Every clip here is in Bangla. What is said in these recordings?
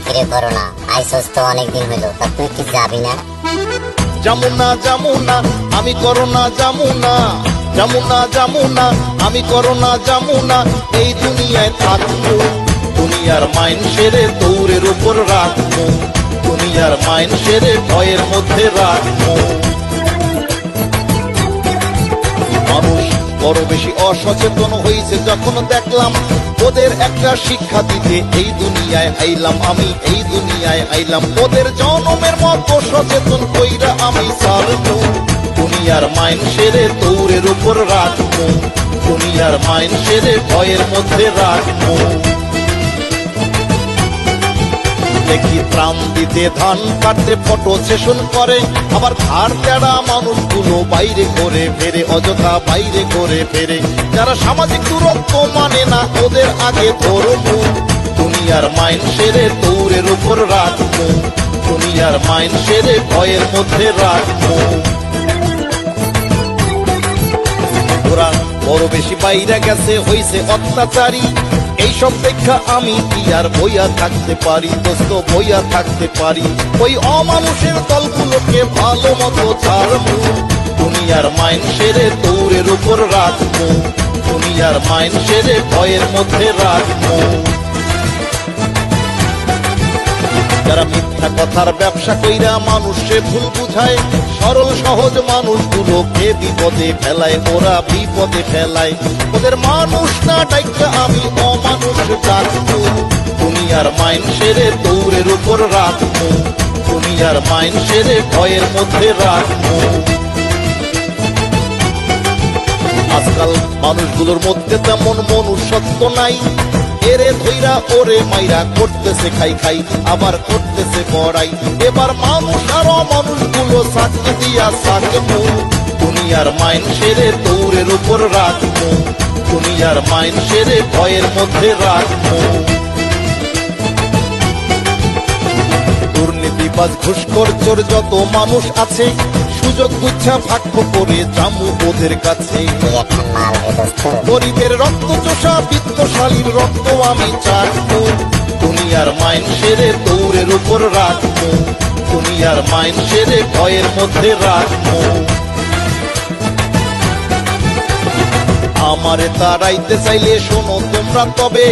ফিরে করো না, আইসোস তো অনেকদিন হলো, তা তুই কি যাবি না? যমুনা যমুনা আমি করোনা যমুনা, যমুনা যমুনা আমি করোনা যমুনা, এই দুনিয়ায় থাকবো দুনিয়ার মাইন সেরে দৌড়ের উপর রাখবো, দুনিয়ার মাইন সেরে ভয়ের মধ্যে রাখবো। মানুষ বড় বেশি অসচেতন হয়েছে যখন দেখলাম, ওদের একটা শিক্ষা দিতে এই দুনিয়ায় আইলাম আমি, এই দুনিয়ায় আইলাম। ওদের জনমের মতো সচেতন কইরা আমি ছাড়বো, দুনিয়ার মাইন সেরে দৌড়ের উপর রাখবো, দুনিয়ার মাইন সেরে ভয়ের মধ্যে রাখবো। দেখি ত্রাণ দিতে ধান কাটতে ফটো সেশন করে, আবার ধার তেড়া মানুষগুলো বাইরে করে ফেরে, অযথা বাইরে করে ফেরে। যারা সামাজিক দূরত্ব মানে না ওদের আগে ধরবো, দুনিয়ার মাইন সেরে দৌড়ের উপর রাখবো, দুনিয়ার মাইন সেরে ভয়ের মধ্যে রাখবো। ওরা বড় বেশি বাইরে গেছে হইছে অত্যাচারী, এইসব দেখা আমি কি আর বইয়া থাকতে পারি দোস্ত, বইয়া থাকতে পারি? ওই অমানুষের দলগুলোকে ভালো মতো ছাড়বো, দুনিয়ার মাইন সেরে দৌড়ের উপর রাখবো, দুনিয়ার মাইন সেরে ভয়ের মধ্যে রাখবো। যারা মিথ্যা কথার ব্যবসা কইরা মানুষে ভুল বুঝায়, সরল সহজ মানুষগুলোকে বিপদে ফেলায়, ওরা বিপদে ফেলায়। ওদের মানুষ না ডাইকা আমি অমানুষ ডাকবো, দুনিয়ার মাইন সেরে দৌড়ের উপর রাখবো, দুনিয়ার মাইন সেরে ভয়ের মধ্যে রাখবো। আজকাল মানুষগুলোর মধ্যে তেমন মনুষ্যত্ব নাই, এরে ধইরা ওরে মাইরা করতেছে খাই খাই, আবার করতেছে বড়াই। এবার মানুষ আর অমানুষগুলো সাথে দিয়া সাকবো, দুনিয়ার মাইন সেরে দৌড়ের উপর রাখবো, দুনিয়ার মাইন সেরে ভয়ের মধ্যে রাখবো। দুর্নীতিবাজ ঘুষখোর চোর যত মানুষ আছে, সুযোগ বুঝা ভাগ্য করে জামু ওদের কাছে। গরিবের রক্ত চোষা বিত্তশালীর রক্ত আমি চাটবো, দুনিয়ার মাইন সেরে দৌড়ের উপর রাখবো, দুনিয়ার মাইন সেরে ভয়ের মধ্যে রাখবো। আমারে তাড়াইতে চাইলে শোনো তোমরা তবে,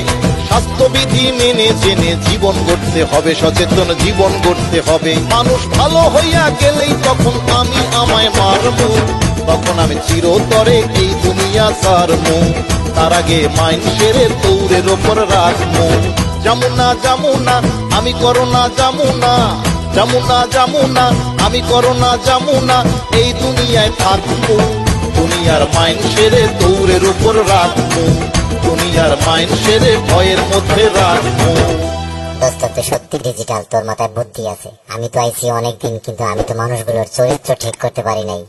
স্বাস্থ্যবিধি মেনে জেনে জীবন গড়তে হবে, সচেতন জীবন গড়তে হবে। মানুষ ভালো হইয়া গেলেই তখন আমি আমায় মারবো, তখন আমি চিরতরে এই দুনিয়া ছাড়বো। তার আগে মাইন সেরে দৌড়ের ওপর রাখবো। যমুনা যমুনা আমি করোনা যমুনা, যমুনা যমুনা আমি করোনা যমুনা, এই দুনিয়ায় থাকবো, দুনিয়ার মাইন সেরে দৌড়ের উপর রাখবো, দুনিয়ার মাইন সেরে ভয়ের মধ্যে রাখবো। দোস্ত তুই সত্যি ডিজিটাল, তোর মাথায় বুদ্ধি আছে। আমি তো আইছি অনেকদিন, কিন্তু আমি তো মানুষগুলোর চরিত্র ঠিক করতে পারি নাই।